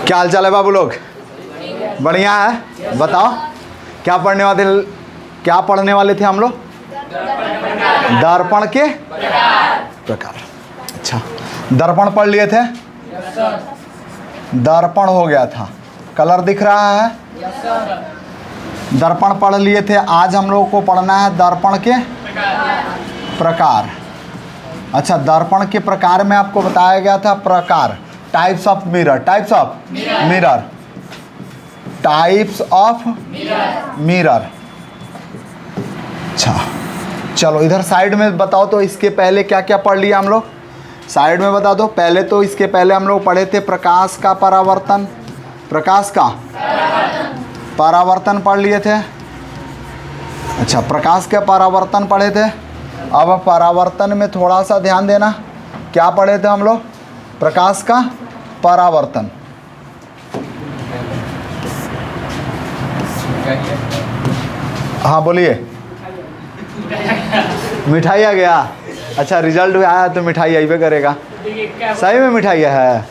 क्या हाल चाल है बाबू लोग? बढ़िया है। बताओ क्या पढ़ने वाले थे हम लोग? दर्पण के प्रकार। अच्छा, दर्पण पढ़ लिए थे? दर्पण हो गया था। कलर दिख रहा है? दर्पण पढ़ लिए थे। आज हम लोगों को पढ़ना है दर्पण के प्रकार। अच्छा, दर्पण के प्रकार में आपको बताया गया था प्रकार, types of mirror. Types of mirror. Types of mirror. अच्छा, चलो इधर साइड में बताओ तो इसके पहले क्या क्या पढ़ लिया हम लोग? साइड में बता दो। पहले तो इसके पहले हम लोग पढ़े थे प्रकाश का परावर्तन। प्रकाश का परावर्तन पढ़ लिए थे। अच्छा, प्रकाश के परावर्तन पढ़े थे। अब परावर्तन में थोड़ा सा ध्यान देना। क्या पढ़े थे हम लोग? प्रकाश का परावर्तन। हाँ बोलिए। मिठाई आ गया? अच्छा, रिजल्ट भी आया तो मिठाई आइबे करेगा। सही में मिठाई है?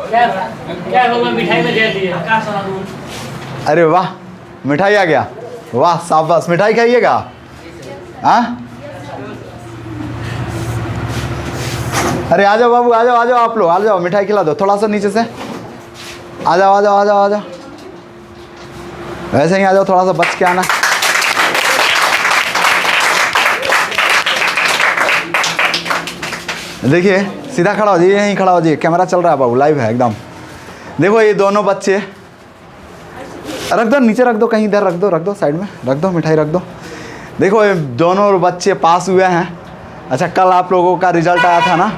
क्या होगा मिठाई में दे दिए। अरे वाह, मिठाई आ गया। वाह शाबाश। मिठाई खाइएगा? हाँ, अरे आ जाओ बाबू, आ जाओ आप लोग, आ जाओ मिठाई खिला दो। थोड़ा सा नीचे से आ जाओ। वैसे ही आ जाओ, थोड़ा सा बच के आना। देखिए सीधा खड़ा हो जाइए, यहीं खड़ा हो जाइए। कैमरा चल रहा है बाबू, लाइव है एकदम। देखो ये दोनों बच्चे, रख दो नीचे, रख दो कहीं, इधर रख दो साइड में रख दो, मिठाई रख दो। देखो ये दोनों बच्चे पास हुए हैं। अच्छा, कल आप लोगों का रिजल्ट आया था ना?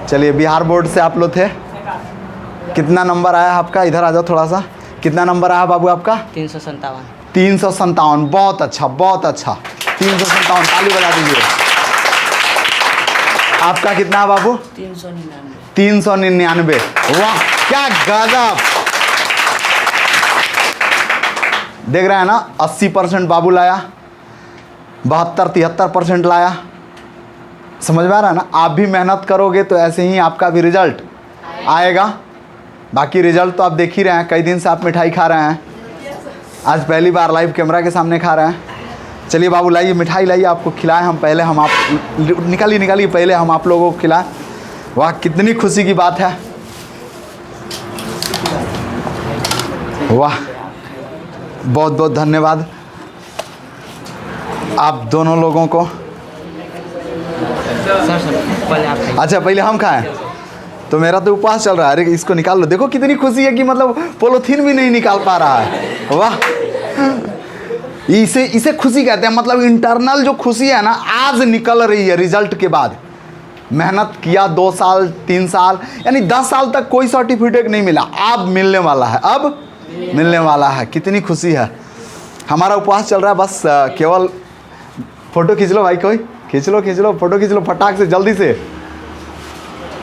चलिए, बिहार बोर्ड से आप लोग थे। कितना नंबर आया आपका? इधर आ जाओ थोड़ा सा। कितना नंबर आया बाबू आपका? 357। 357। बहुत अच्छा, बहुत अच्छा। 357, ताली बजा दीजिए। आपका कितना है बाबू? 399। 399। वाह क्या गजब। देख रहे हैं ना, 80% बाबू लाया, 72-73% लाया। समझ में आ रहा है ना? आप भी मेहनत करोगे तो ऐसे ही आपका भी रिजल्ट आएगा। बाकी रिजल्ट तो आप देख ही रहे हैं। कई दिन से आप मिठाई खा रहे हैं, आज पहली बार लाइव कैमरा के सामने खा रहे हैं। चलिए बाबू लाइए मिठाई, लाइए, आपको खिलाएं हम। पहले हम आप निकालिए पहले हम आप लोगों को खिलाएं। वाह कितनी खुशी की बात है। वाह, बहुत बहुत धन्यवाद आप दोनों लोगों को। पहले आप खाइए। अच्छा, पहले हम खाएं तो मेरा तो उपवास चल रहा है। अरे इसको निकाल लो। देखो कितनी खुशी है कि मतलब पोलोथीन भी नहीं निकाल पा रहा है। वाह, इसे खुशी कहते हैं। मतलब इंटरनल जो खुशी है ना, आज निकल रही है रिजल्ट के बाद। मेहनत किया 2 साल 3 साल यानी 10 साल तक कोई सर्टिफिकेट नहीं मिला, अब मिलने वाला है। अब मिलने वाला है। कितनी खुशी है। हमारा उपवास चल रहा है। बस केवल फोटो खींच लो भाई, कोई खींच लो फोटो खींच लो फटाक से,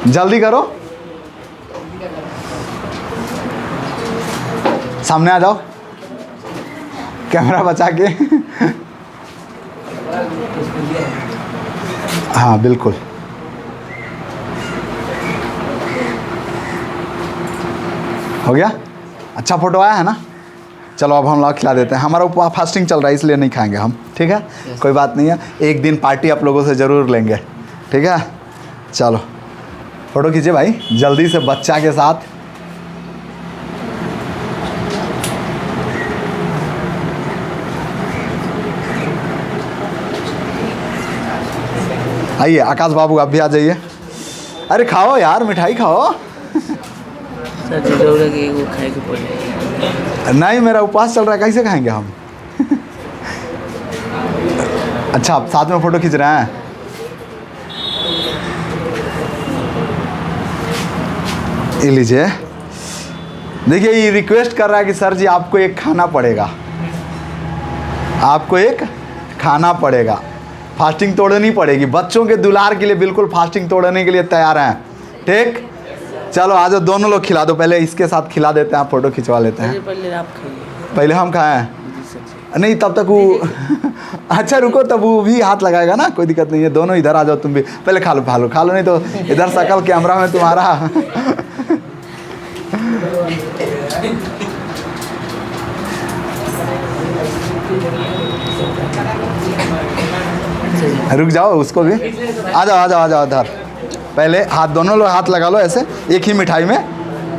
जल्दी करो। सामने आ जाओ, कैमरा बचा के। हाँ बिल्कुल। हो गया? अच्छा फोटो आया है ना? चलो अब हम लोग खिला देते हैं। हमारा उपवास फास्टिंग चल रहा है इसलिए नहीं खाएंगे हम, ठीक है? कोई बात नहीं है। एक दिन पार्टी आप लोगों से ज़रूर लेंगे, ठीक है? चलो फोटो खींचिए भाई जल्दी से बच्चा के साथ। आइए आकाश बाबू, आप भी आ जाइए। अरे खाओ यार, मिठाई खाओ। सर जरूर कि वो खाए के पड़े। नहीं, मेरा उपवास चल रहा है, कैसे खाएंगे हम? अच्छा, आप साथ में फोटो खींच रहे हैं? ये लीजिए। देखिए ये रिक्वेस्ट कर रहा है कि सर जी आपको एक खाना पड़ेगा, आपको एक खाना पड़ेगा, फास्टिंग तोड़नी पड़ेगी। बच्चों के दुलार के लिए बिल्कुल फास्टिंग तोड़ने के लिए तैयार हैं, ठीक? चलो आ जाओ, दोनों लोग खिला दो। पहले इसके साथ खिला देते हैं, फोटो खिंचवा लेते हैं। पहले आप खाइए। पहले हम खाएं? नहीं तब तक वो अच्छा रुको, तब वो भी हाथ लगाएगा ना, कोई दिक्कत नहीं है। दोनों इधर आ जाओ, तुम भी पहले खा लो, खा लो नहीं तो इधर शकल कैमरा में तुम्हारा। रुक जाओ, उसको भी आ जाओ इधर। पहले हाथ, दोनों लोग हाथ लगा लो ऐसे एक ही मिठाई में,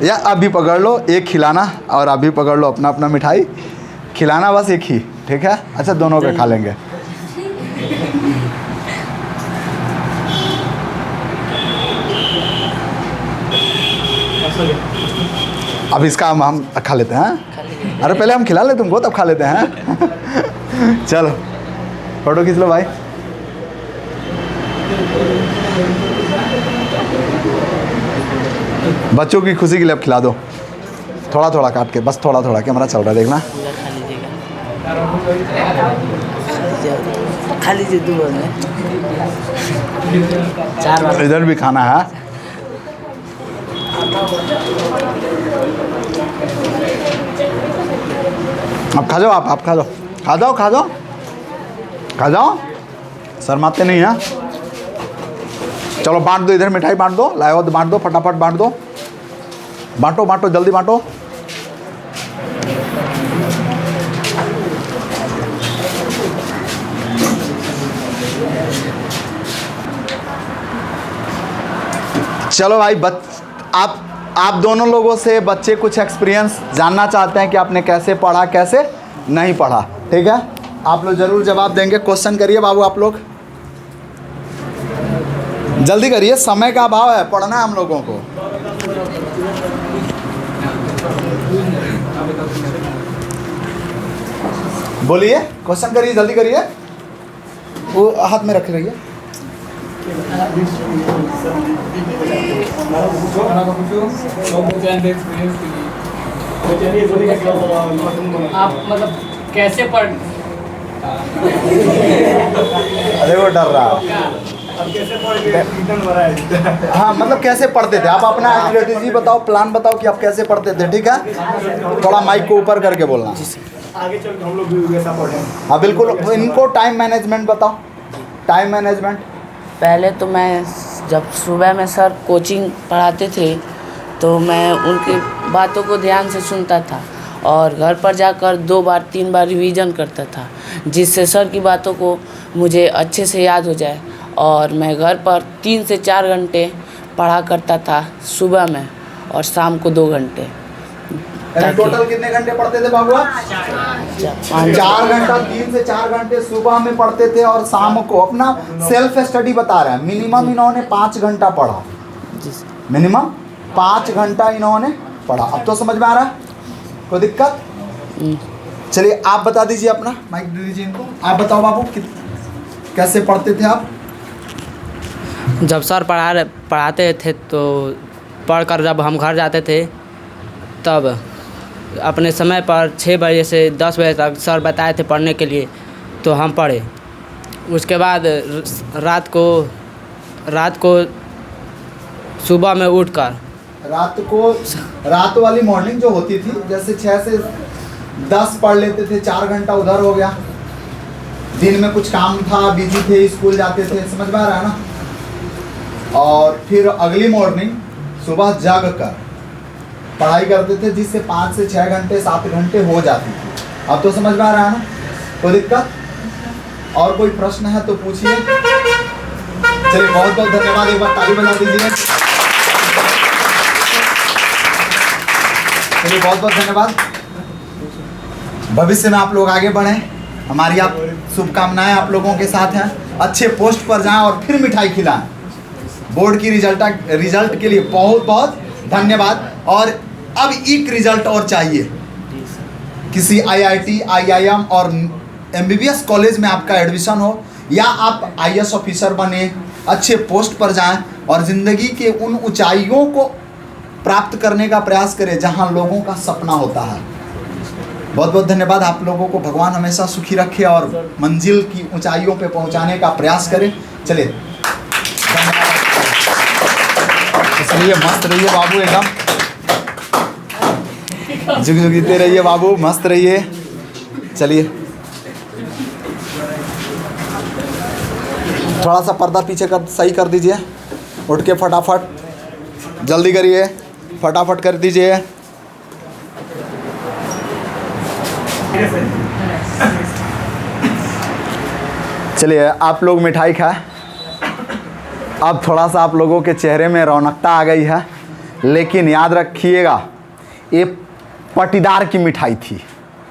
या आप भी पकड़ लो, एक खिलाना और आप भी पकड़ लो अपना अपना मिठाई खिलाना, बस एक ही, ठीक है। अच्छा दोनों के खा लेंगे। अब इसका हम खा लेते हैं। अरे पहले हम खिला ले तुमको, तब खा लेते हैं। चलो फोटो खींच लो भाई। बच्चों की खुशी के लिए अब खिला दो, थोड़ा थोड़ा काट के, बस थोड़ा थोड़ा, कैमरा चल रहा है देखना। खा लीजिए 2 बार में 4 बार। इधर भी खाना है। अब खा जाओ, आप खा जाओ, खा जाओ, शर्माते नहीं हैं। चलो बांट दो, इधर मिठाई बांट दो, लाओ तो बांट दो, फटाफट बांट दो, बांटो जल्दी बांटो। चलो भाई, आप दोनों लोगों से बच्चे कुछ एक्सपीरियंस जानना चाहते हैं कि आपने कैसे पढ़ा, कैसे नहीं पढ़ा, ठीक है। आप लोग जरूर जवाब देंगे। क्वेश्चन करिए बाबू, आप लोग जल्दी करिए, समय का अभाव है, पढ़ना है हम लोगों को। बोलिए, क्वेश्चन करिए, जल्दी करिए, वो हाथ में रखे रहिए। आप मतलब कैसे पढ़, अरे वो डर रहा। हाँ मतलब कैसे पढ़ते थे आप, अपना स्ट्रेटेजी बताओ, प्लान बताओ कि आप कैसे पढ़ते थे, ठीक है। थोड़ा माइक को ऊपर करके बोलना। आगे चल के हम लोग भी वैसा पढ़े। हाँ बिल्कुल, इनको टाइम मैनेजमेंट बताओ, टाइम मैनेजमेंट। पहले तो मैं जब सुबह में सर कोचिंग पढ़ाते थे तो मैं उनकी बातों को ध्यान से सुनता था और घर पर जाकर 2 बार 3 बार रिवीजन करता था, जिससे सर की बातों को मुझे अच्छे से याद हो जाए। और मैं घर पर 3 से 4 घंटे पढ़ा करता था सुबह में, और शाम को 2 घंटे। टोटल कितने घंटे पढ़ते थे बाबू आप? 4 घंटा, 3 से 4 घंटे सुबह में पढ़ते थे और शाम को। अपना सेल्फ स्टडी बता रहे हैं, मिनिमम इन्होंने 5 घंटा पढ़ा, मिनिमम 5 घंटा इन्होंने पढ़ा। अब तो समझ में आ रहा है, कोई दिक्कत? चलिए आप बता दीजिए, अपना माइक दे दीजिए इनको। आप बताओ बाबू कैसे पढ़ते थे आप? जब सर पढ़ाते थे तो पढ़कर जब हम घर जाते थे तब अपने समय पर 6 बजे से 10 बजे तक सर बताए थे पढ़ने के लिए, तो हम पढ़े। उसके बाद रात को सुबह में उठकर रात वाली मॉर्निंग जो होती थी, जैसे 6 से 10 पढ़ लेते थे, 4 घंटा उधर हो गया। दिन में कुछ काम था, बिजी थे, स्कूल जाते थे, समझ में आ रहा है ना। और फिर अगली मॉर्निंग सुबह जाग कर पढ़ाई करते थे, जिससे 5 से 6 घंटे 7 घंटे हो जाती थी। अब तो समझ में आ रहा है ना, कोई दिक्कत? और कोई प्रश्न है तो पूछिए। चलिए बहुत बहुत धन्यवाद, एक बार ताली बजा दीजिए। चलिए बहुत बहुत धन्यवाद। भविष्य में आप लोग आगे बढ़ें, हमारी आप शुभकामनाएं आप लोगों के साथ हैं। अच्छे पोस्ट पर जाएं और फिर मिठाई खिलाएं। बोर्ड की रिजल्ट के लिए बहुत बहुत धन्यवाद। और अब एक रिजल्ट और चाहिए, किसी IIT, IIM और MBBS कॉलेज में आपका एडमिशन हो, या आप IAS ऑफिसर बने, अच्छे पोस्ट पर जाएं और ज़िंदगी के उन ऊंचाइयों को प्राप्त करने का प्रयास करें जहां लोगों का सपना होता है। बहुत बहुत धन्यवाद। आप लोगों को भगवान हमेशा सुखी रखे और मंजिल की ऊंचाइयों पे पहुंचाने का प्रयास करें। चलिए धन्यवाद। इसलिए मस्त रहिए बाबू, एकदम जुग जुगीते रहिए बाबू, मस्त रहिए। चलिए थोड़ा सा पर्दा पीछे कर सही कर दीजिए, उठ के फटाफट जल्दी करिए, फटाफट कर दीजिए। चलिए आप लोग मिठाई खाए। अब थोड़ा सा आप लोगों के चेहरे में रौनकता आ गई है, लेकिन याद रखिएगा ये पटीदार की मिठाई थी।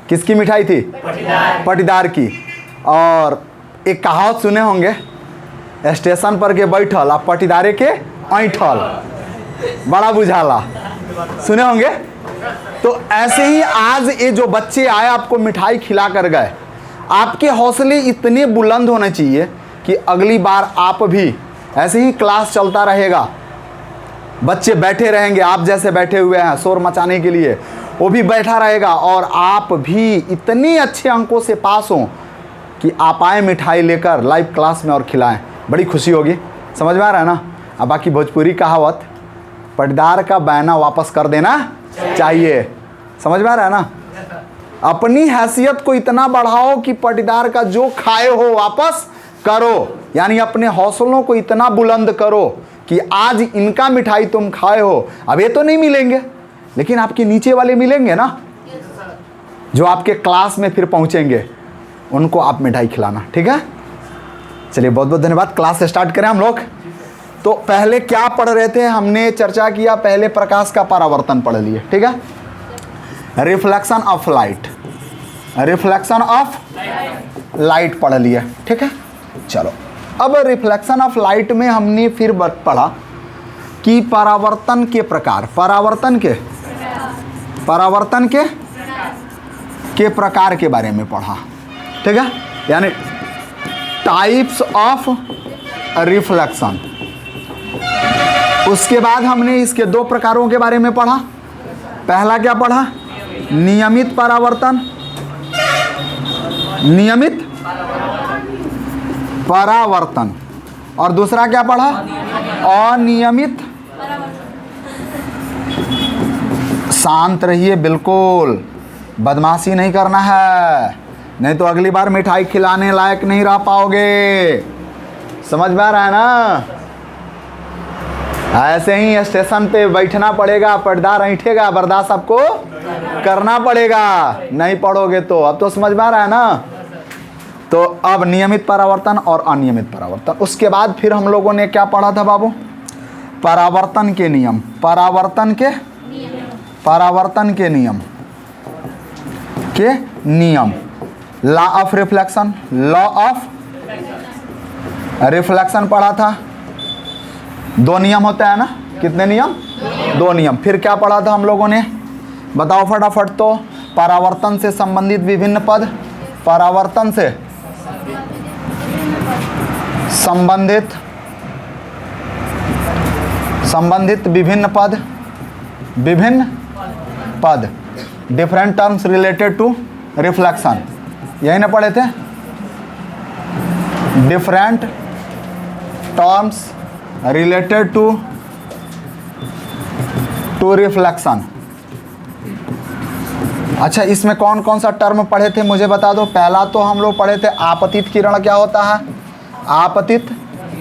किसकी मिठाई थी? पटीदार की। और एक कहावत सुने होंगे, स्टेशन पर के बैठल आ पटीदारे के ऐठल बड़ा बुझाला, सुने होंगे। तो ऐसे ही आज ये जो बच्चे आए आपको मिठाई खिला कर गए, आपके हौसले इतने बुलंद होने चाहिए कि अगली बार आप भी ऐसे ही क्लास चलता रहेगा, बच्चे बैठे रहेंगे, आप जैसे बैठे हुए हैं शोर मचाने के लिए, वो भी बैठा रहेगा और आप भी इतने अच्छे अंकों से पास हों कि आप आए मिठाई लेकर लाइव क्लास में और खिलाएं। बड़ी खुशी होगी। समझ में आ रहा है ना? अब बाकी भोजपुरी कहावत, पटीदार का बहना वापस कर देना चाहिए। समझ में आ रहा है ना? अपनी हैसियत को इतना बढ़ाओ कि पटीदार का जो खाए हो वापस करो, यानी अपने हौसलों को इतना बुलंद करो कि आज इनका मिठाई तुम खाए हो, अब ये तो नहीं मिलेंगे लेकिन आपके नीचे वाले मिलेंगे ना, जो आपके क्लास में फिर पहुंचेंगे, उनको आप मिठाई खिलाना। ठीक है? चलिए बहुत बहुत धन्यवाद। क्लास स्टार्ट करें हम लोग। तो पहले क्या पढ़ रहे थे? हमने चर्चा किया, पहले प्रकाश का परावर्तन पढ़ लिए। ठीक है? Reflection of light, reflection of light पढ़ लिया। ठीक है? चलो अब रिफ्लेक्शन ऑफ लाइट में हमने फिर पढ़ा कि परावर्तन के प्रकार, परावर्तन के प्रकार के बारे में पढ़ा। ठीक है? यानी टाइप्स ऑफ रिफ्लेक्शन। उसके बाद हमने इसके दो प्रकारों के बारे में पढ़ा। पहला क्या पढ़ा? नियमित परावर्तन, नियमित परावर्तन। और दूसरा क्या पढ़ा? अनियमित। शांत रहिए, बिल्कुल बदमाशी नहीं करना है, नहीं तो अगली बार मिठाई खिलाने लायक नहीं रह पाओगे। समझ में आ रहा है ना? ऐसे ही स्टेशन पे बैठना पड़ेगा, पटीदार ऐठेगा, बर्दाश्त आपको करना पड़ेगा, नहीं पढ़ोगे तो। अब तो समझ में आ रहा है ना? तो अब नियमित परावर्तन और अनियमित परावर्तन। उसके बाद फिर हम लोगों ने क्या पढ़ा था बाबू? परावर्तन के नियम, परावर्तन के नियम, law of reflection, law of reflection पढ़ा था। दो नियम होता है ना? कितने नियम? दो नियम। फिर क्या पढ़ा था हम लोगों ने? बताओ फटाफट। तो परावर्तन से संबंधित विभिन्न पद, परावर्तन से संबंधित विभिन्न पद, different terms related to reflection, यही ना पढ़े थे? Different terms related to reflection. अच्छा, इसमें कौन कौन सा टर्म पढ़े थे मुझे बता दो। पहला तो हम लोग पढ़े थे आपतित किरण क्या होता है? आपतित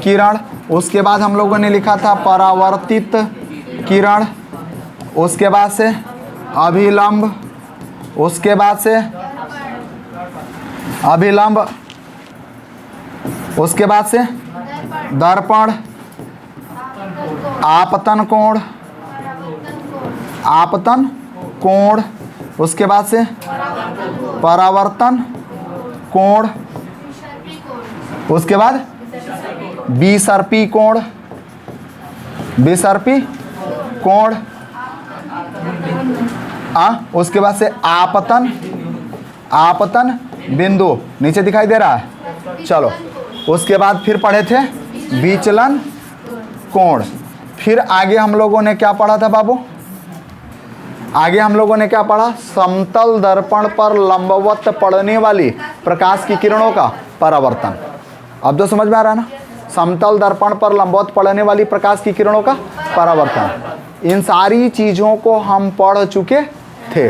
किरण। उसके बाद हम लोगों ने लिखा था परावर्तित किरण। उसके बाद से अभिलंब, उसके बाद से अभिलंब, उसके बाद से दर्पण, आपतन कोण, आपतन कोण, उसके बाद से परावर्तन कोण, उसके बाद विसर्पी कोण, विसर्पी कोण, उसके बाद से आपतन, आपतन बिंदु नीचे दिखाई दे रहा है। चलो उसके बाद फिर पढ़े थे विचलन कोण। फिर आगे हम लोगों ने क्या पढ़ा था बाबू? आगे हम लोगों ने क्या पढ़ा? समतल दर्पण पर लंबवत पड़ने वाली प्रकाश की किरणों का परावर्तन। अब तो समझ में आ रहा है ना? समतल दर्पण पर लंबवत पड़ने वाली प्रकाश की किरणों का परावर्तन। इन सारी चीज़ों को हम पढ़ चुके थे,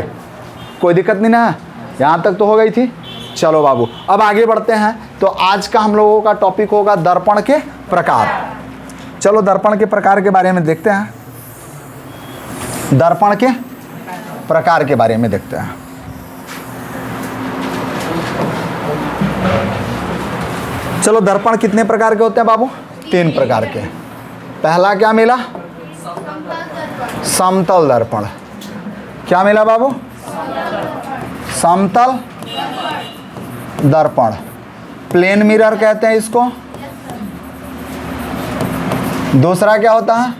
कोई दिक्कत नहीं ना? यहाँ तक तो हो गई थी। चलो बाबू अब आगे बढ़ते हैं। तो आज का हम लोगों का टॉपिक होगा दर्पण के प्रकार। चलो दर्पण के प्रकार के बारे में देखते हैं। दर्पण के प्रकार के बारे में देखते हैं। चलो दर्पण कितने प्रकार के होते हैं बाबू? 3 प्रकार के। पहला क्या मिला? समतल दर्पण। क्या मिला बाबू? समतल दर्पण, प्लेन मिरर कहते हैं इसको। दूसरा क्या होता है?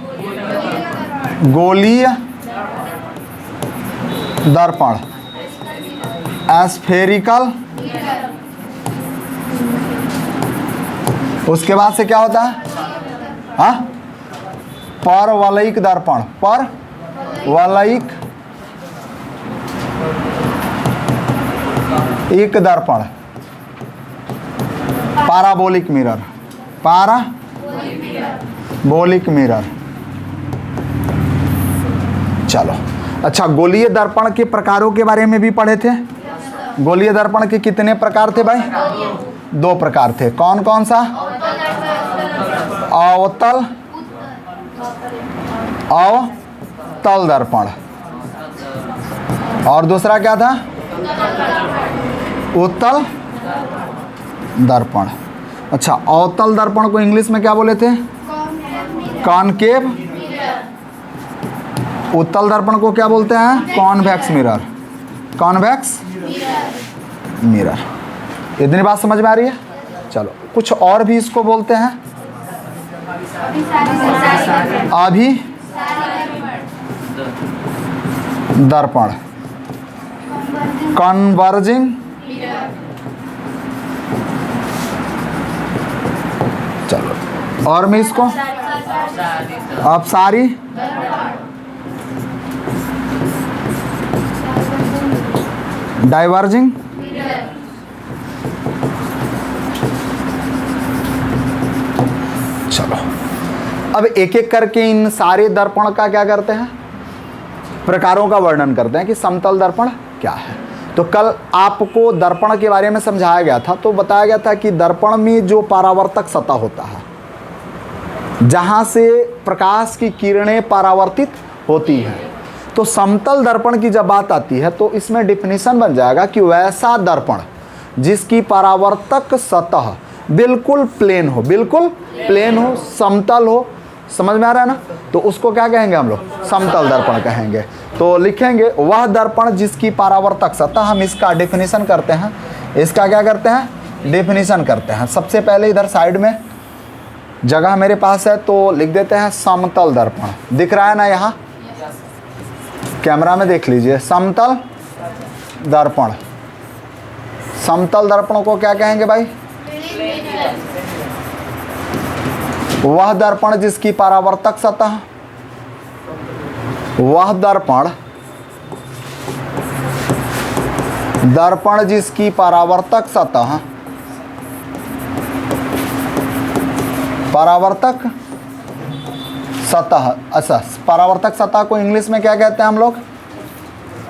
गोलीय दर्पण, एस्फेरिकल। उसके बाद से क्या होता है? हाँ, परवलयिक दर्पण, परवलयिक एक दर्पण, पाराबोलिक मिरर, पाराबोलिक मिरर। चलो अच्छा, गोलीय दर्पण के प्रकारों के बारे में भी पढ़े थे। गोलीय दर्पण के कितने प्रकार थे भाई? 2 प्रकार थे। कौन कौन सा? अवतल, अवतल दर्पण, और दूसरा क्या था? उत्तल दर्पण। अच्छा, अवतल दर्पण को इंग्लिश में क्या बोले थे? कॉनकेव। उत्तल दर्पण को क्या बोलते हैं? Convex mirror, convex mirror. इतनी बात समझ में आ रही है? चलो कुछ और भी इसको बोलते हैं। अभी दर्पण, कन्वर्जिंग, चलो और मैं इसको अपसारी, डाइवर्जिंग, चलो अब एक एक करके इन सारे दर्पण का क्या करते हैं? प्रकारों का वर्णन करते हैं कि समतल दर्पण क्या है। तो कल आपको दर्पण के बारे में समझाया गया था, तो बताया गया था कि दर्पण में जो परावर्तक सतह होता है, जहां से प्रकाश की किरणें परावर्तित होती हैं, तो समतल दर्पण की जब बात आती है तो इसमें डिफिनीशन बन जाएगा कि वैसा दर्पण जिसकी परावर्तक सतह बिल्कुल प्लेन हो, बिल्कुल प्लेन हो, समतल हो। समझ में आ रहा है ना? तो उसको क्या कहेंगे हम लोग? समतल दर्पण कहेंगे। तो लिखेंगे वह दर्पण जिसकी परावर्तक सतह, हम इसका डेफिनेशन करते हैं। इसका क्या करते हैं? डेफिनेशन करते हैं। सबसे पहले इधर साइड में जगह मेरे पास है तो लिख देते हैं समतल दर्पण। दिख रहा है ना यहाँ? कैमरा में देख लीजिए, समतल दर्पण। समतल दर्पण को क्या कहेंगे भाई? वह दर्पण जिसकी परावर्तक सतह, वह दर्पण जिसकी परावर्तक सतह, परावर्तक सतह। अच्छा, परावर्तक सतह को इंग्लिश में क्या कहते हैं हम लोग?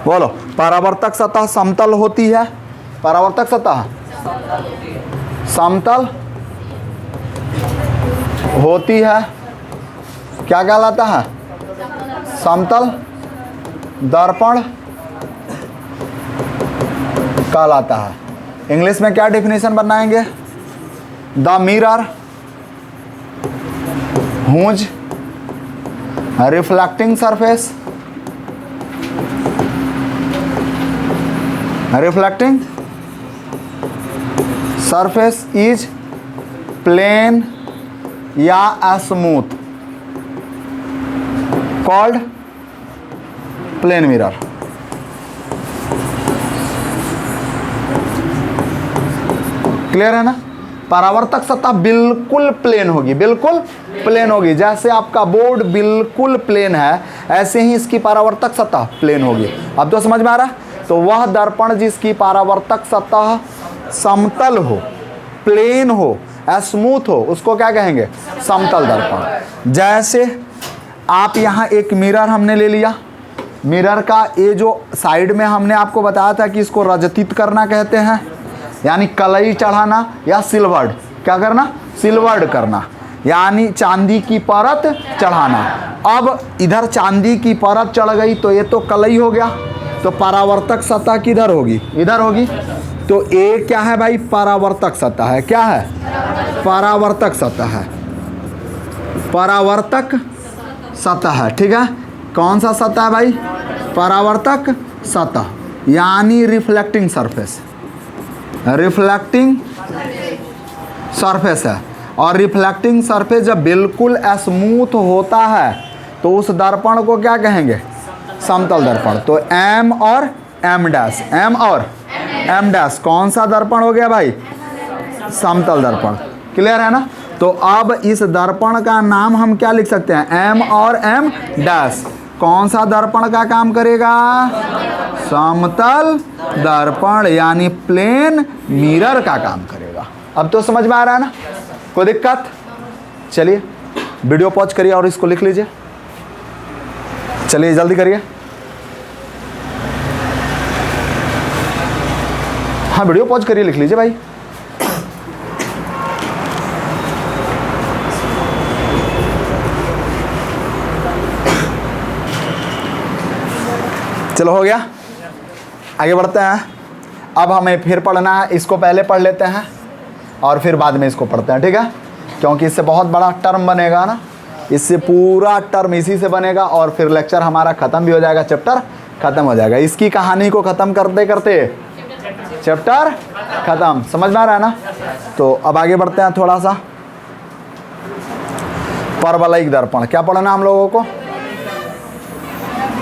बोलो। परावर्तक सतह समतल होती है। परावर्तक सतह समतल होती है। क्या कहलाता है? समतल दर्पण कहलाता है। इंग्लिश में क्या डेफिनेशन बनाएंगे? The mirror whose reflecting surface, reflecting surface is plane या smooth called plane mirror. Clear है ना? परावर्तक सतह बिल्कुल प्लेन होगी, बिल्कुल प्लेन होगी। जैसे आपका बोर्ड बिल्कुल प्लेन है, ऐसे ही इसकी परावर्तक सतह प्लेन होगी। अब तो समझ में आ रहा है? तो वह दर्पण जिसकी परावर्तक सतह समतल हो, प्लेन हो, स्मूथ हो, उसको क्या कहेंगे? समतल दर्पण। जैसे आप यहाँ एक मिरर हमने ले लिया, मिरर का ये जो साइड में हमने आपको बताया था कि इसको रजतित करना कहते हैं, यानी कलई चढ़ाना या सिल्वर्ड, क्या करना, सिल्वर्ड करना, यानी चांदी की परत चढ़ाना। अब इधर चांदी की परत चढ़ गई तो ये तो कलई हो गया, तो परावर्तक सतह किधर होगी, इधर होगी। तो ये क्या है भाई, परावर्तक सतह है। क्या है, परावर्तक सतह है, परावर्तक सतह है। ठीक है, कौन सा सतह है भाई, परावर्तक सतह, यानी रिफ्लेक्टिंग सरफेस, रिफ्लेक्टिंग सरफेस है। और रिफ्लेक्टिंग सरफेस जब बिल्कुल स्मूथ होता है तो उस दर्पण को क्या कहेंगे, समतल दर्पण। तो एम और एम डैश, एम और एम डैश कौन सा दर्पण हो गया भाई, समतल दर्पण। क्लियर है ना। तो अब इस दर्पण का नाम हम क्या लिख सकते हैं, एम और एम डैश। कौन सा दर्पण का काम करेगा, समतल दर्पण, यानी प्लेन मिरर का काम करेगा। अब तो समझ में आ रहा है ना, कोई दिक्कत। चलिए वीडियो पॉज करिए और इसको लिख लीजिए। चलिए जल्दी करिए। हाँ वीडियो पॉज करिए, लिख लीजिए भाई। चलो हो गया, आगे बढ़ते हैं। अब हमें फिर पढ़ना है, इसको पहले पढ़ लेते हैं और फिर बाद में इसको पढ़ते हैं, ठीक है। क्योंकि इससे बहुत बड़ा टर्म बनेगा ना, इससे पूरा टर्म इसी से बनेगा और फिर लेक्चर हमारा ख़त्म भी हो जाएगा, चैप्टर ख़त्म हो जाएगा। इसकी कहानी को ख़त्म करते करते चैप्टर ख़त्म। समझ में आ रहा है ना। तो अब आगे बढ़ते हैं थोड़ा सा। परवलयिक दर्पण, क्या पढ़ना हम लोगों को,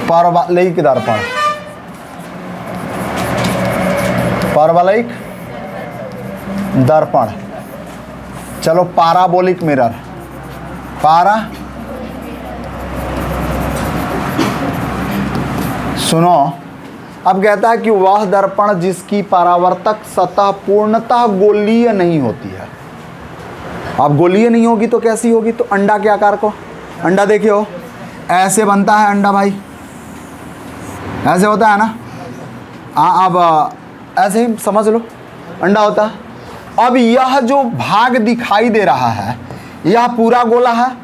परवलयिक दर्पण, परवलयिक दर्पण। चलो पाराबोलिक मिरर, सुनो। अब कहता है कि वह दर्पण जिसकी परावर्तक सतह पूर्णतः गोलीय नहीं होती है। अब गोलीय नहीं होगी तो कैसी होगी, तो अंडा के आकार को, अंडा देखिए हो ऐसे बनता है अंडा भाई, ऐसे होता है ना। अब ऐसे ही समझ लो अंडा होता है। अब यह जो भाग दिखाई दे रहा है यह पूरा गोला है,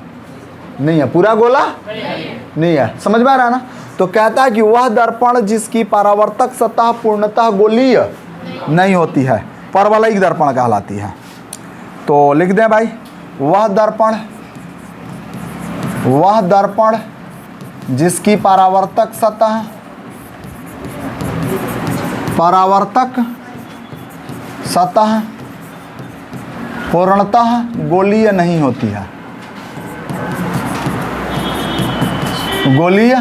नहीं है, पूरा गोला नहीं है। समझ में आ रहा है ना। तो कहता है कि वह दर्पण जिसकी परावर्तक सतह पूर्णतः गोलीय नहीं होती है परवलयिक दर्पण कहलाती है। तो लिख दें भाई, वह दर्पण जिसकी परावर्तक सतह पूर्णतः गोलीय नहीं होती है, गोलीय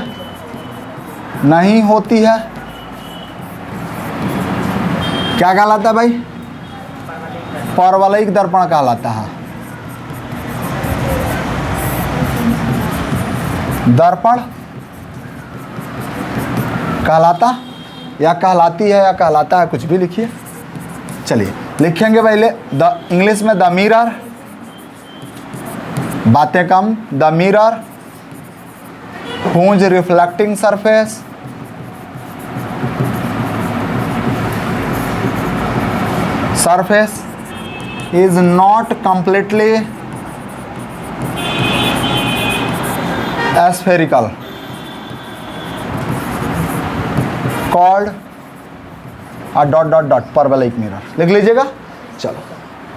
नहीं होती है, क्या कहलाता है भाई, परवलयिक दर्पण कहलाता है। दर्पण कहलाता या कहलाती है या कहलाता है, कुछ भी लिखिए। चलिए लिखेंगे पहले इंग्लिश में द मिरर, बातें कम, the mirror whose reflecting surface is not completely spherical called a ... परवलयिक मिरर लिख लीजिएगा। चलो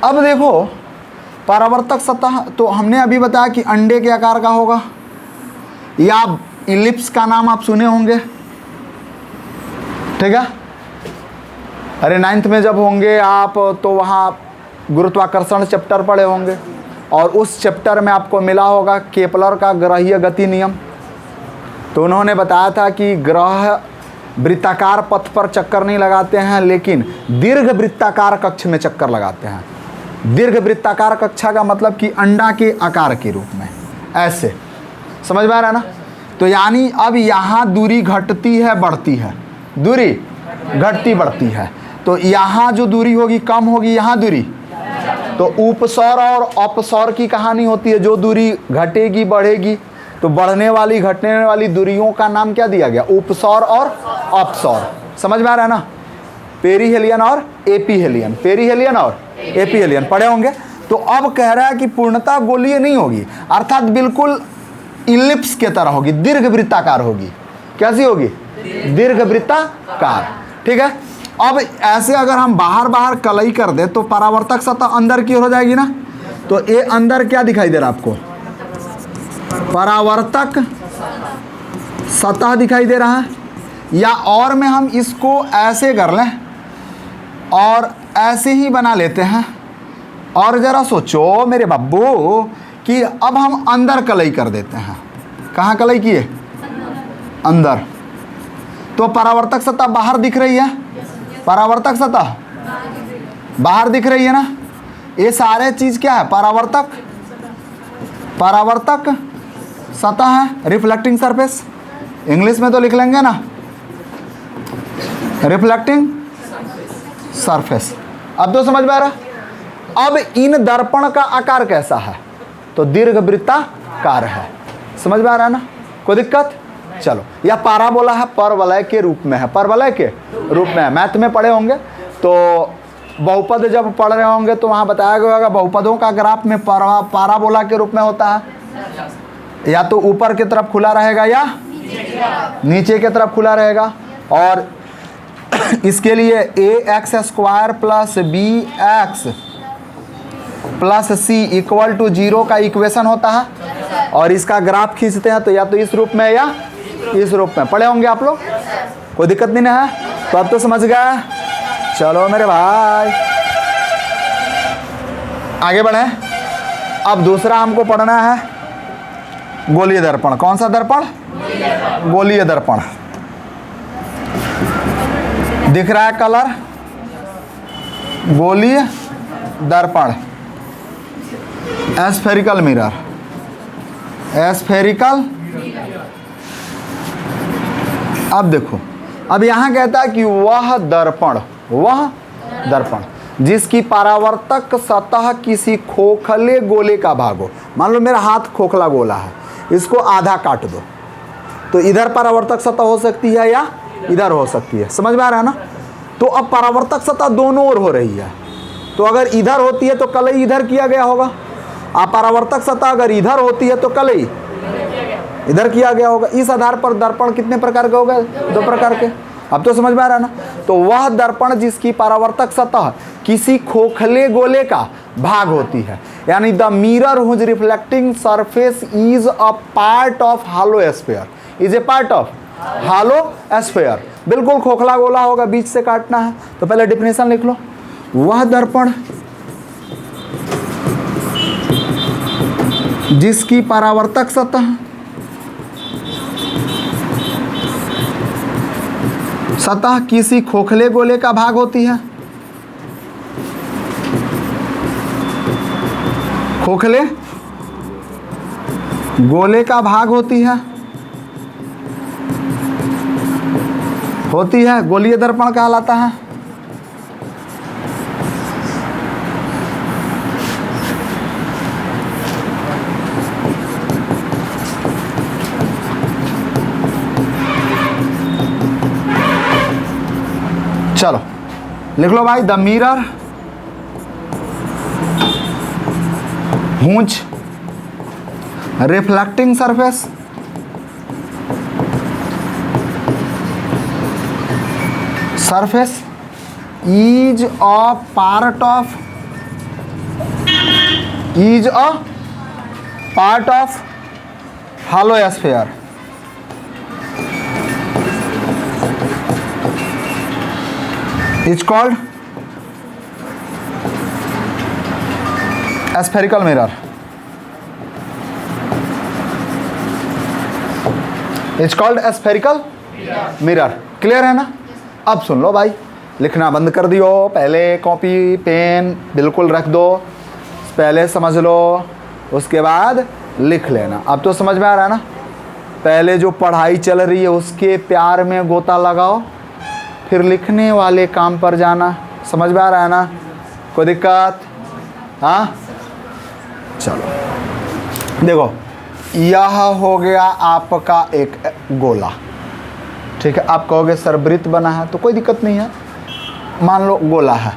अब देखो परावर्तक सतह, तो हमने अभी बताया कि अंडे के आकार का होगा, या इलिप्स का नाम आप सुने होंगे, ठीक है। अरे 9th में जब होंगे आप तो वहाँ गुरुत्वाकर्षण चैप्टर पढ़े होंगे और उस चैप्टर में आपको मिला होगा केपलर का ग्रहीय गति नियम। तो उन्होंने बताया था कि ग्रह वृत्ताकार पथ पर चक्कर नहीं लगाते हैं, लेकिन दीर्घ वृत्ताकार कक्ष में चक्कर लगाते हैं। दीर्घ वृत्ताकार कक्षा का मतलब कि अंडा के आकार के रूप में, ऐसे। समझ में आ रहा है ना। तो यानी अब यहाँ दूरी घटती है बढ़ती है, दूरी घटती बढ़ती है। तो यहाँ जो दूरी होगी कम होगी, यहाँ दूरी, तो उपसौर और अपसौर की कहानी होती है। जो दूरी घटेगी बढ़ेगी, तो बढ़ने वाली घटने वाली दूरियों का नाम क्या दिया गया, उपसौर और अपसौर। समझ में आ रहा है ना। पेरीहेलियन और एपीहेलियन, पेरीहेलियन और एपीहेलियन पढ़े होंगे। तो अब कह रहा है कि पूर्णतः गोलीय नहीं होगी, अर्थात बिल्कुल इलिप्स के तरह होगी, दीर्घवृत्ताकार होगी। कैसी होगी? दीर्घवृत्ताकार। ठीक है। अब ऐसे अगर हम बाहर बाहर कलई कर दे तो परावर्तक सतह अंदर की ओर हो जाएगी ना। तो ये अंदर क्या दिखाई दे रहा है आपको? परावर्तक सतह दिखाई दे रहा है। या और में हम इसको ऐसे कर लें और ऐसे ही बना लेते हैं। और ज़रा सोचो मेरे बब्बू कि अब हम अंदर कलई कर देते हैं। कहाँ कलई किए? अंदर। तो परावर्तक सतह बाहर दिख रही है, परावर्तक सतह बाहर दिख रही है ना। ये सारे चीज़ क्या है? परावर्तक, परावर्तक सतह है, रिफ्लेक्टिंग सरफेस। इंग्लिश में तो लिख लेंगे ना, रिफ्लेक्टिंग सरफेस। अब तो समझ में आ रहा। अब इन दर्पण का आकार कैसा है? तो दीर्घवृत्ताकार है। समझ में आ रहा है ना? कोई दिक्कत? चलो, या पाराबोला है, परवलय के रूप में है, परवलय के रूप में है। मैथ में पढ़े होंगे तो बहुपद जब पढ़ रहे होंगे तो वहाँ बताया गया होगा बहुपदों का ग्राफ में पाराबोला के रूप में होता है। या तो ऊपर की तरफ खुला रहेगा या नीचे की तरफ खुला रहेगा। और इसके लिए ax² plus bx plus c equal to 0 का इक्वेशन होता है। और इसका ग्राफ खींचते हैं तो या तो इस रूप में या इस रूप में। पढ़े होंगे आप लोग, कोई दिक्कत नहीं है। तो अब तो समझ गए। चलो मेरे भाई आगे बढ़े। अब दूसरा हमको पढ़ना है गोलीय दर्पण। कौन सा दर्पण? गोलीय दर्पण। दिख रहा है कलर? गोलीय दर्पण, एस्फेरिकल मिरर, एस्फेरिकल। अब देखो, अब यहां कहता है कि वह दर्पण, वह दर्पण जिसकी परावर्तक सतह किसी खोखले गोले का भाग हो। मान लो मेरा हाथ खोखला गोला है, इसको आधा काट दो तो इधर परावर्तक सतह हो सकती है या इधर हो सकती है। समझ में आ रहा है ना? तो अब परावर्तक सतह दोनों ओर हो रही है। तो अगर इधर होती है तो कलई इधर किया गया होगा। परावर्तक सतह अगर इधर होती है तो कलई इधर किया गया होगा। इस आधार पर दर्पण कितने प्रकार के हो गए? 2 प्रकार के। अब तो समझ में आ रहा है ना? तो वह दर्पण जिसकी परावर्तक सतह किसी खोखले गोले का भाग होती है, यानी the mirror whose reflecting surface is a part of hollow sphere, is a part of hollow sphere. बिल्कुल खोखला गोला होगा, बीच से काटना है। तो पहले डिफिनेशन लिख लो। वह दर्पण जिसकी परावर्तक सतह किसी खोखले गोले का भाग होती है, खोखले गोले का भाग होती है, गोलीय दर्पण कहलाता है। चलो लिख लो भाई। The mirror whose reflecting surface is a part of hollow sphere. It's called spherical mirror. It's called spherical mirror. Clear है ना? अब सुन लो भाई, लिखना बंद कर दियो। पहले कॉपी पेन बिल्कुल रख दो, पहले समझ लो, उसके बाद लिख लेना। अब तो समझ में आ रहा है ना? पहले जो पढ़ाई चल रही है उसके प्यार में गोता लगाओ, फिर लिखने वाले काम पर जाना। समझ में आ रहा है ना? कोई दिक्कत? हाँ चलो देखो, यह हो गया आपका एक गोला। ठीक है, आप कहोगे सर वृत्त बना है, तो कोई दिक्कत नहीं है। मान लो गोला है,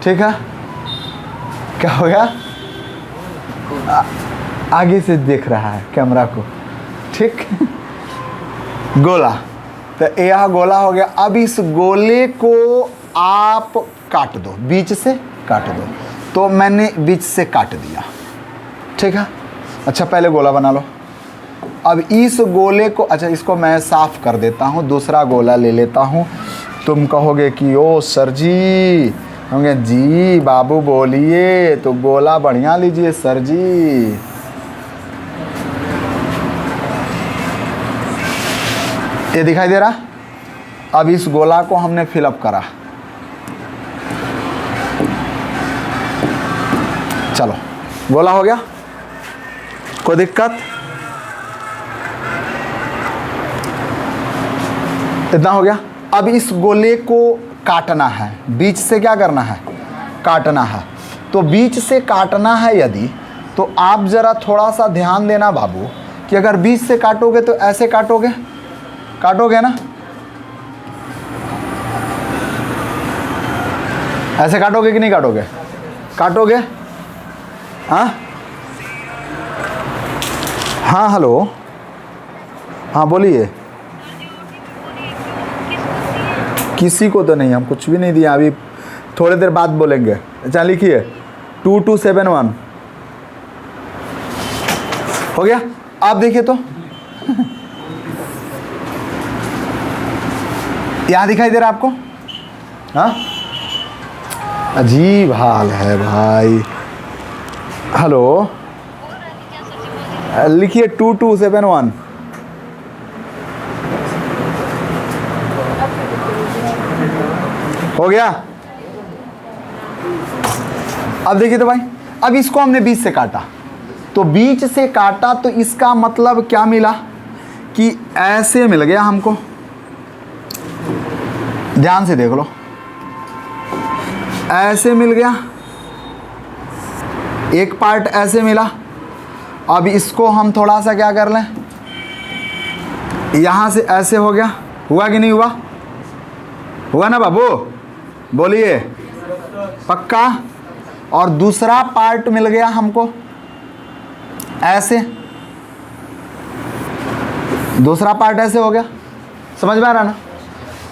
ठीक है, क्या हो गया, आगे से देख रहा है कैमरा को, ठीक, गोला, तो यह गोला हो गया। अब इस गोले को आप काट दो, बीच से काट दो, तो मैंने बीच से काट दिया, ठीक है। अच्छा पहले गोला बना लो। अब इस गोले को, अच्छा इसको मैं साफ कर देता हूँ, दूसरा गोला ले लेता हूँ। तुम कहोगे कि ओ सर जी, होंगे जी बाबू बोलिए, तो गोला बढ़िया लीजिए सर जी। ये दिखाई दे रहा। अब इस गोला को हमने फिलअप करा, चलो गोला हो गया, कोई दिक्कत, इतना हो गया। अब इस गोले को काटना है, बीच से क्या करना है, काटना है। तो बीच से काटना है यदि, तो आप ज़रा थोड़ा सा ध्यान देना बाबू, कि अगर बीच से काटोगे तो ऐसे काटोगे, काटोगे ना, ऐसे काटोगे कि नहीं काटोगे, काटोगे, हाँ हाँ हेलो, हाँ बोलिए। किसी को तो नहीं, हम कुछ भी नहीं दिया, अभी थोड़ी देर बाद बोलेंगे। अच्छा लिखिए 2271 हो गया। आप देखिए तो यहाँ दिखाई दे रहा आपको, हाँ अजीब हाल है भाई। हेलो लिखिए 2271 हो गया। अब देखिए तो भाई, अब इसको हमने बीच से काटा, तो बीच से काटा तो इसका मतलब क्या मिला कि ऐसे मिल गया हमको, ध्यान से देख लो, ऐसे मिल गया, एक पार्ट ऐसे मिला। अब इसको हम थोड़ा सा क्या कर लें, यहां से ऐसे हो गया, हुआ कि नहीं हुआ, हुआ ना बाबू, बोलिए पक्का। और दूसरा पार्ट मिल गया हमको ऐसे, दूसरा पार्ट ऐसे हो गया, समझ में आ रहा ना।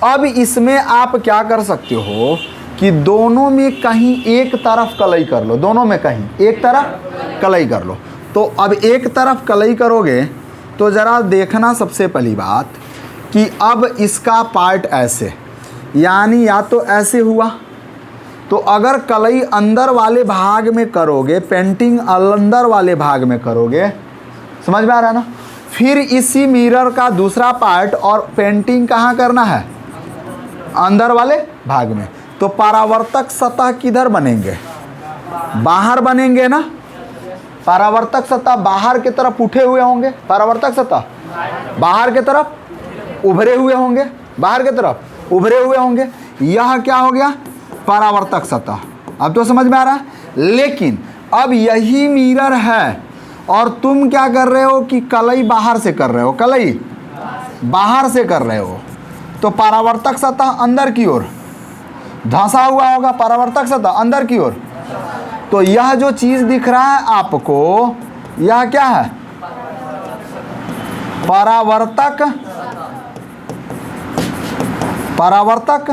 अब इसमें आप क्या कर सकते हो कि दोनों में कहीं एक तरफ कलई कर लो, दोनों में कहीं एक तरफ कलई कर लो। तो अब एक तरफ कलई करोगे तो ज़रा देखना सबसे पहली बात कि अब इसका पार्ट ऐसे, यानी या तो ऐसे हुआ, तो अगर कलई अंदर वाले भाग में करोगे, पेंटिंग अंदर वाले भाग में करोगे, समझ में आ रहा है ना। फिर इसी मिरर का दूसरा पार्ट और पेंटिंग कहाँ करना है, अंदर वाले भाग में। तो परावर्तक सतह किधर बनेंगे, बाहर बनेंगे ना। परावर्तक सतह बाहर की तरफ उठे हुए होंगे, परावर्तक सतह बाहर की तरफ उभरे हुए होंगे, बाहर की तरफ उभरे हुए होंगे। यह क्या हो गया, परावर्तक सतह। अब तो समझ में आ रहा है। लेकिन अब यही मिरर है और तुम क्या कर रहे हो कि कलई बाहर से कर रहे हो, कलई बाहर से कर रहे हो, तो परावर्तक सतह अंदर की ओर धंसा हुआ होगा, परावर्तक सतह अंदर की ओर। तो यह जो चीज दिख रहा है आपको, यह क्या है, परावर्तक, परावर्तक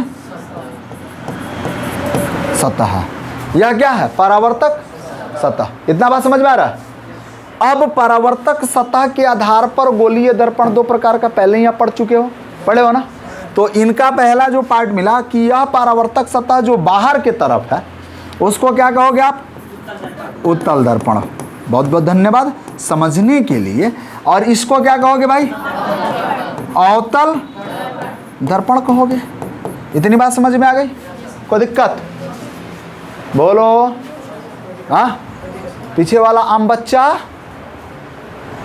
सतह। यह क्या है, परावर्तक सतह। इतना बात समझ में आ रहा है। अब परावर्तक सतह के आधार पर गोलीय दर्पण दो प्रकार का पहले ही आप पढ़ चुके हो, पढ़े हो ना। तो इनका पहला जो पार्ट मिला कि यह परावर्तक सतह जो बाहर के तरफ है उसको क्या कहोगे आप, उत्तल दर्पण। बहुत बहुत धन्यवाद समझने के लिए। और इसको क्या कहोगे भाई, अवतल दर्पण कहोगे। इतनी बात समझ में आ गई, कोई दिक्कत बोलो। हाँ पीछे वाला आम बच्चा,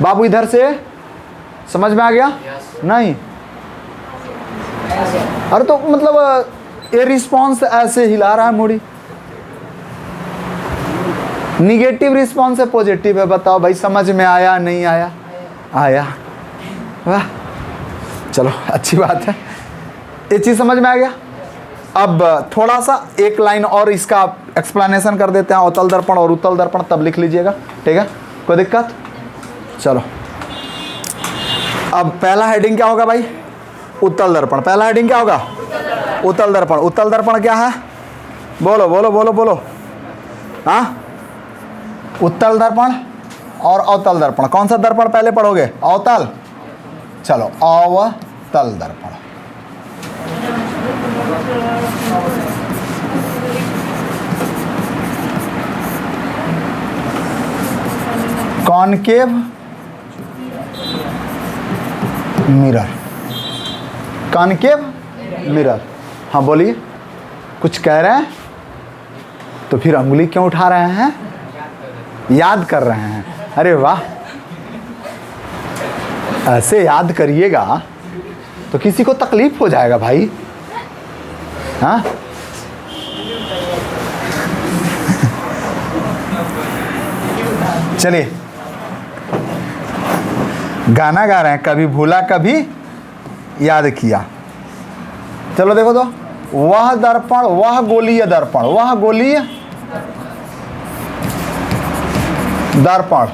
बाबू इधर से समझ में आ गया नहीं। अरे तो मतलब ये रिस्पॉन्स ऐसे हिला रहा है मुड़ी, निगेटिव रिस्पॉन्स है पॉजिटिव है, बताओ भाई समझ में आया नहीं आया, आया, वाह चलो अच्छी बात है, ये चीज़ समझ में आ गया। अब थोड़ा सा एक लाइन और इसका एक्सप्लेनेशन कर देते हैं, अवतल दर्पण और उत्तल दर्पण, तब लिख लीजिएगा, ठीक है, कोई दिक्कत? चलो अब पहला हेडिंग क्या होगा भाई? उत्तल दर्पण। पहला हेडिंग क्या होगा? उत्तल दर्पण। उत्तल दर्पण क्या है? बोलो बोलो बोलो बोलो। हाँ, उत्तल दर्पण और अवतल दर्पण। कौन सा दर्पण पहले पढ़ोगे? अवतल। चलो अवतल दर्पण। Concave mirror. Concave mirror. हाँ बोलिए, कुछ कह रहे हैं तो फिर अंगुली क्यों उठा रहे हैं? याद कर रहे हैं। अरे वाह, ऐसे याद करिएगा तो किसी को तकलीफ हो जाएगा भाई। हाँ चलिए, गाना गा रहे हैं, कभी भूला कभी याद किया। चलो देखो तो, वह दर्पण, वह गोलीय दर्पण, वह गोलीय दर्पण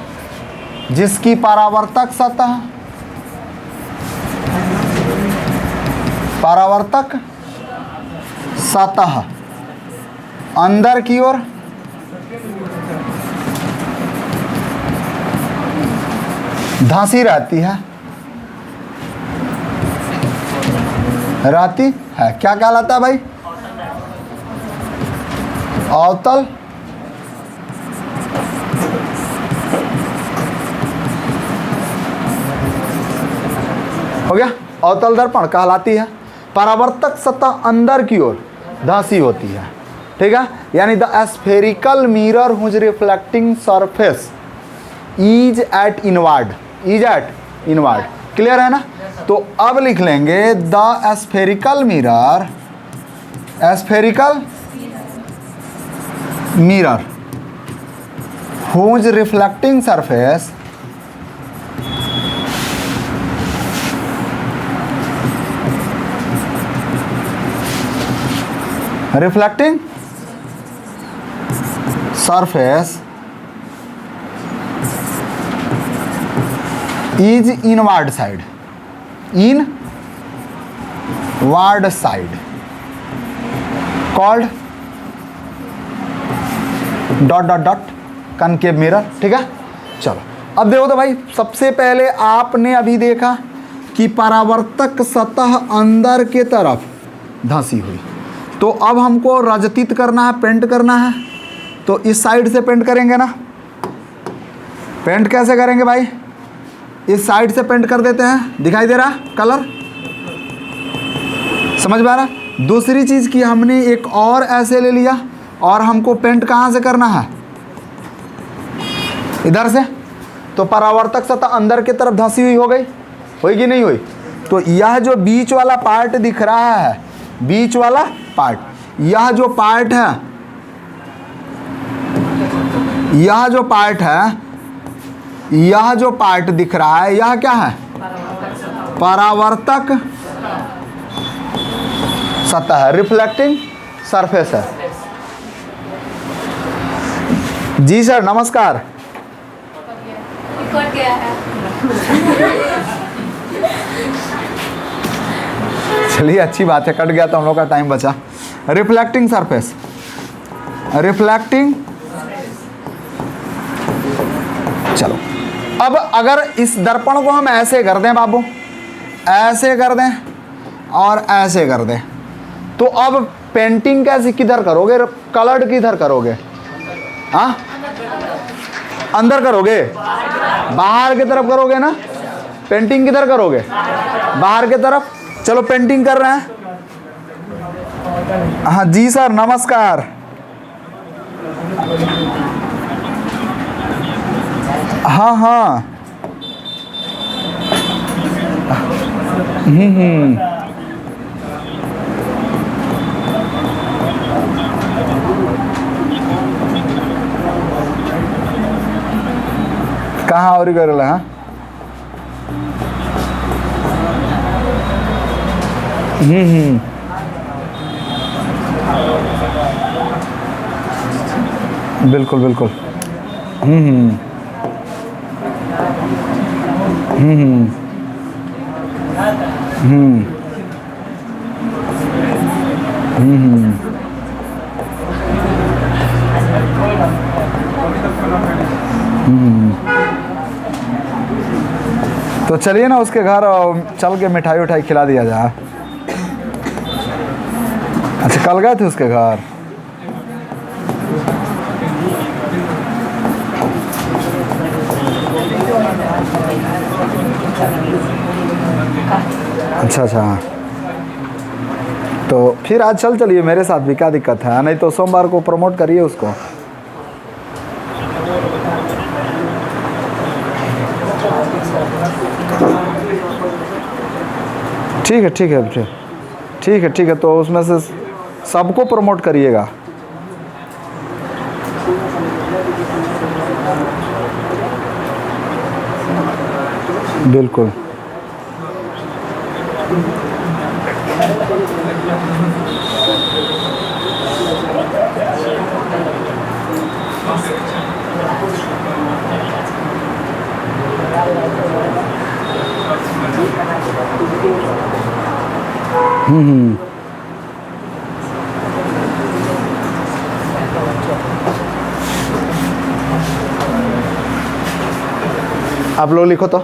जिसकी परावर्तक सतह, परावर्तक सतह अंदर की ओर धंसी रहती है, रहती है, क्या कहलाता है भाई? अवतल हो गया। अवतल दर्पण कहलाती है। परावर्तक सतह अंदर की ओर धंसी होती है, ठीक है, यानी the spherical mirror whose reflecting surface is at inward, is at inward. Clear है ना? तो अब लिख लेंगे the spherical mirror, spherical mirror whose reflecting surface reflecting surface is inward side, inward side called dot dot dot concave mirror, ठीक है। चलो अब देखो तो भाई, सबसे पहले आपने अभी देखा कि परावर्तक सतह अंदर के तरफ धंसी हुई, तो अब हमको रजतित करना है, पेंट करना है, तो इस साइड से पेंट करेंगे ना। पेंट कैसे करेंगे भाई? इस साइड से पेंट कर देते हैं, दिखाई दे रहा कलर, समझ में आ रहा? दूसरी चीज़ की हमने एक और ऐसे ले लिया और हमको पेंट कहाँ से करना है? इधर से। तो परावर्तक सतह अंदर की तरफ धंसी हुई हो गई, होगी नहीं हुई? तो यह जो बीच वाला पार्ट दिख रहा है, बीच वाला पार्ट, यह जो पार्ट है, यह जो पार्ट है, यह जो पार्ट दिख रहा है, यह क्या है? परावर्तक सतह, रिफ्लेक्टिंग सरफेस है। जी सर नमस्कार। चलिए अच्छी बात है, कट गया तो हम लोग का टाइम बचा। Reflecting surface, reflecting. चलो अब अगर इस दर्पण को हम ऐसे कर दें बाबू, ऐसे कर दें और ऐसे कर दें, तो अब पेंटिंग कैसे किधर करोगे? कलर्ड किधर करोगे? हाँ अंदर करोगे, बाहर की तरफ करोगे ना? पेंटिंग किधर करोगे? बाहर की तरफ। चलो पेंटिंग कर रहे हैं। हाँ जी सर नमस्कार। हाँ हाँ कहाँ और करेला? हाँ बिल्कुल बिल्कुल। हम्म हम्म हम्म हम्म। तो चलिए ना उसके घर और चल के मिठाई उठाई खिला दिया जाए। अच्छा कल गए थे उसके घर? अच्छा अच्छा, तो फिर आज चलिए मेरे साथ भी, क्या दिक्कत है? नहीं तो सोमवार को प्रमोट करिए उसको। ठीक है ठीक है ठीक है ठीक है, तो उसमें से सबको प्रमोट करिएगा। बिल्कुल। हम्म। आप लोग लिखो तो।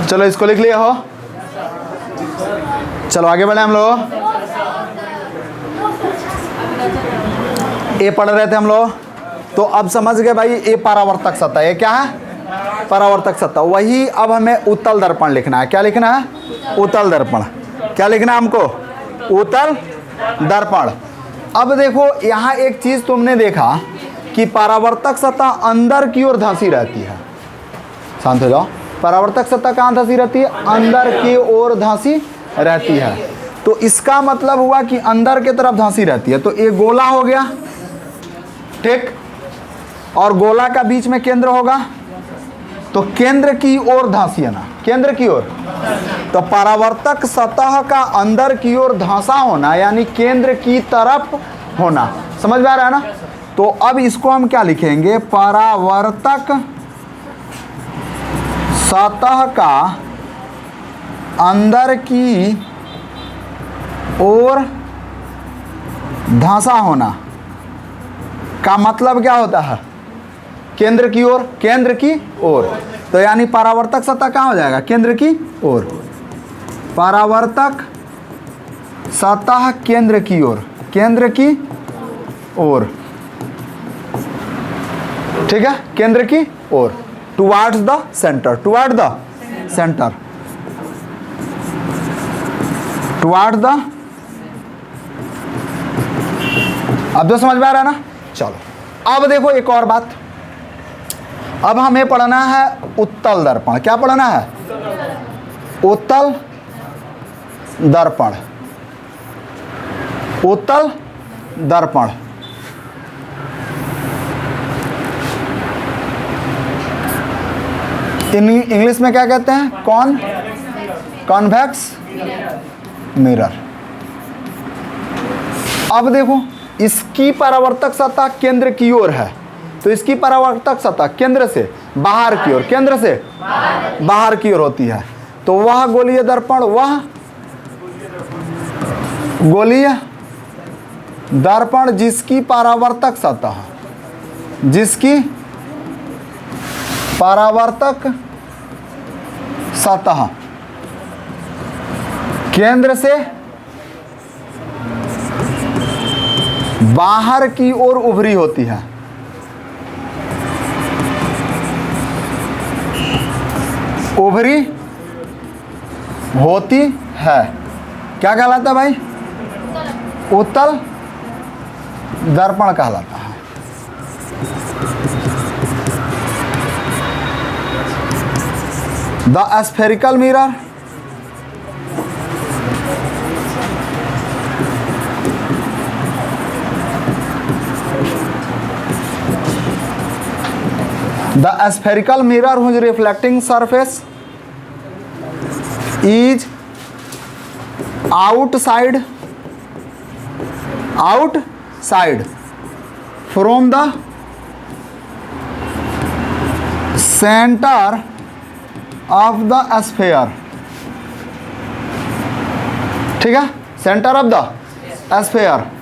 चलो इसको लिख लिया हो, चलो आगे बढ़े हम लोग। ए पढ़ रहे थे हम लोग, तो अब समझ गए भाई ये परावर्तक सतह, ये क्या है? परावर्तक सतह। वही अब हमें उत्तल दर्पण लिखना है। क्या लिखना है? उत्तल दर्पण। क्या लिखना है हमको? उत्तल दर्पण। अब देखो यहाँ एक चीज तुमने देखा कि परावर्तक सतह अंदर की ओर धंसी रहती है। शांत हो जाओ। परावर्तक सतह कहाँ धंसी रहती है? अंदर की ओर धंसी रहती है। तो इसका मतलब हुआ कि अंदर की तरफ धंसी रहती है। तो ये गोला हो गया, ठीक, और गोला का बीच में केंद्र होगा, तो केंद्र की ओर धंसी है ना, केंद्र की ओर। तो परावर्तक सतह का अंदर की ओर धंसा होना यानी केंद्र की तरफ होना। समझ में आ रहा है ना? तो अब इसको हम क्या लिखेंगे? परावर्तक सतह का अंदर की ओर धंसा होना का मतलब क्या होता है? केंद्र की ओर, केंद्र की ओर। तो यानी परावर्तक सतह कहाँ हो जाएगा? केंद्र की ओर। परावर्तक सतह केंद्र की ओर, केंद्र की ओर, ठीक है, केंद्र की ओर। Towards the centre, toward the centre, toward the. अब तो समझ में आ रहा है ना? चलो अब देखो एक और बात, अब हमें पढ़ना है उत्तल दर्पण। क्या पढ़ना है? उत्तल दर्पण। उत्तल दर्पण। इंग्लिश में क्या कहते हैं? Convex mirror. अब देखो इसकी परावर्तक सतह केंद्र की ओर है, तो इसकी परावर्तक सतह केंद्र से बाहर की ओर, केंद्र से बाहर की ओर होती है। तो वह गोलीय दर्पण, वह गोलीय दर्पण जिसकी परावर्तक सतह, जिसकी परावर्तक सतह केंद्र से बाहर की ओर उभरी होती है, उभरी होती है, क्या कहलाता है भाई? उत्तल दर्पण कहलाता है। The spherical mirror The spherical mirror whose reflecting surface is outside from the centre of the sphere. ठीक है, centre of the sphere.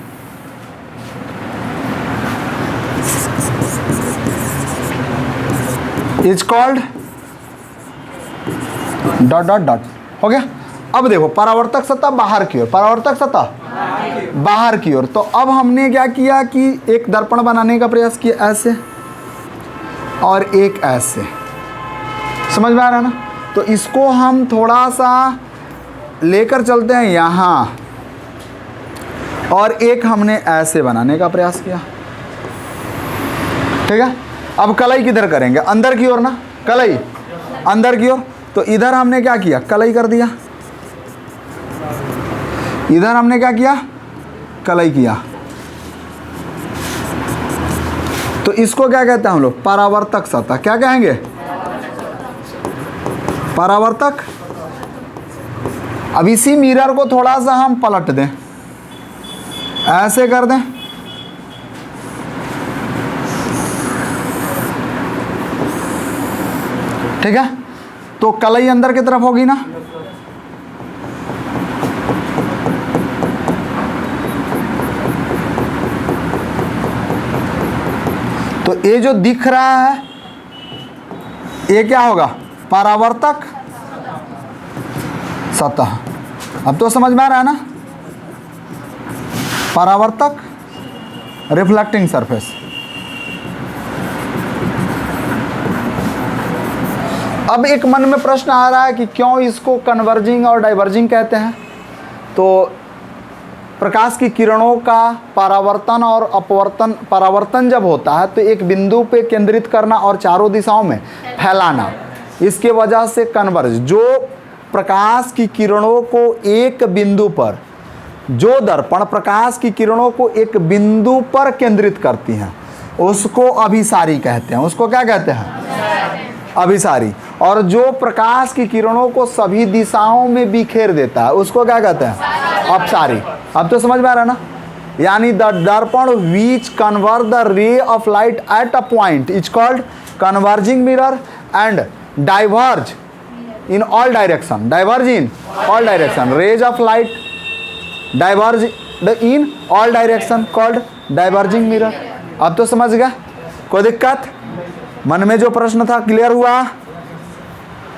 Is called dot dot dot. हो गया। अब देखो परावर्तक सतह बाहर की ओर, परावर्तक सतह बाहर की ओर। तो अब हमने क्या किया कि एक दर्पण बनाने का प्रयास किया ऐसे और एक ऐसे, समझ में आ रहा है ना। तो इसको हम थोड़ा सा लेकर चलते हैं यहाँ, और एक हमने ऐसे बनाने का प्रयास किया। ठीक है। अब कलई किधर करेंगे, अंदर की ओर ना, कलई अंदर की ओर। तो इधर हमने क्या किया, कलई कर दिया। इधर हमने क्या किया, कलई किया। तो इसको क्या कहते हैं हम लोग, परावर्तक सतह। क्या कहेंगे, परावर्तक। अब इसी मिरर को थोड़ा सा हम पलट दें, ऐसे कर दें, ठीक है। तो कलई अंदर की तरफ होगी ना, तो ये जो दिख रहा है ये क्या होगा, परावर्तक सतह। अब तो समझ में आ रहा है ना, परावर्तक रिफ्लेक्टिंग सरफेस। अब एक मन में प्रश्न आ रहा है कि क्यों इसको कन्वर्जिंग और डाइवर्जिंग कहते हैं। तो प्रकाश की किरणों का परावर्तन और अपवर्तन, परावर्तन जब होता है तो एक बिंदु पे केंद्रित करना और चारों दिशाओं में फैलाना, इसके वजह से कन्वर्ज। जो प्रकाश की किरणों को एक बिंदु पर, जो दर्पण प्रकाश की किरणों को एक बिंदु पर केंद्रित करती हैं उसको अभिसारी कहते हैं। उसको क्या कहते हैं, अभिसारी। और जो प्रकाश की किरणों को सभी दिशाओं में बिखेर देता है उसको क्या कहते हैं, अपसारी। अब तो समझ में आ रहा है ना। यानी द दर्पण which convert the ray of light at a point is called converging mirror and diverge in all direction. Diverge in all direction, rays of light diverge in all direction called diverging mirror. अब तो समझ गया, कोई दिक्कत, मन में जो प्रश्न था क्लियर हुआ।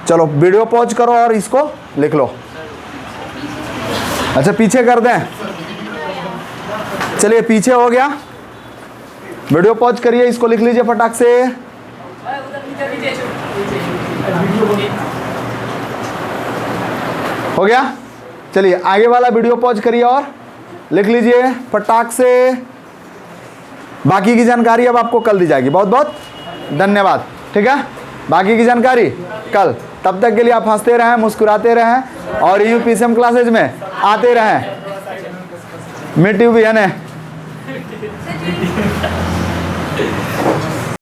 चलो वीडियो पॉज करो और इसको लिख लो। अच्छा पीछे कर दें, चलिए पीछे हो गया। वीडियो पॉज करिए, इसको लिख लीजिए फटाक से। हो गया। चलिए आगे वाला वीडियो पॉज करिए और लिख लीजिए फटाक से। बाकी की जानकारी अब आपको कल दी जाएगी। बहुत बहुत धन्यवाद। ठीक है, बाकी की जानकारी कल। तब तक के लिए आप हंसते रहें, मुस्कुराते रहें और यूपीसीएम क्लासेज में आते रहें। मिट यू भी है ना।